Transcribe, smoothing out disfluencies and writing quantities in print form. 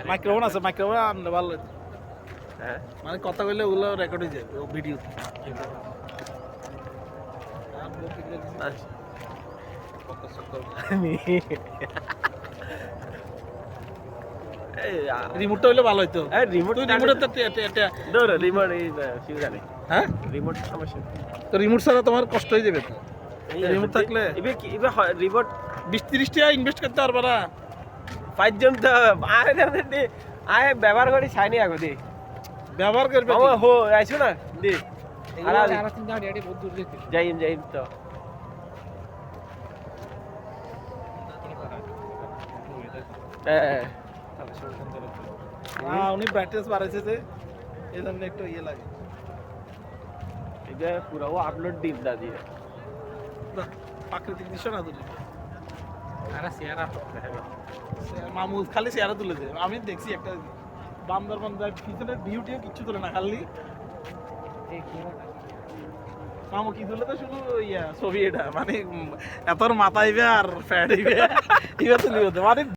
Microphone আছে, microphone আনলে ভালো হতো। হ্যাঁ মানে কথা বললে ওগুলো রেকর্ড হয়ে যায় ভিডিও। রিমোটটা হইলে ভালো হইতো। রিমোট রিমোটের তো রিমোট এই ফিউজ আনে হ্যাঁ, রিমোট সমস্যা তো রিমোট ছাড়া তোমার কষ্ট হয়ে যাবে তো। রিমোট থাকলে রিমোট 20-30 টাকা ইনভেস্ট করতে পারবা না। পাঁচজন তো আয় ব্যবহার করি ছাইনি আগে দি ব্যবহার করবে বাবা হো আইছো না দি আর যাই তো উনি ব্রাইটনেস বাড়াইছে যে এই জন্য একটু ইয়ে লাগে। এটা পুরো আপলোড দিন দাদি বাহ, প্রাকৃতিক দৃশ্য না তুলে মামু খালি চেহারা তুলেছে। আমি দেখছি একটা বান্দরবান যায় পিছনের ভিউটিও কিচ্ছু তোলে না, খালি মামু কি তুলে তো শুধু ইয়া ছবি। এটা মানে এত মাথা হইবে আর ফ্যাট হইবে, তুলি হতে মানে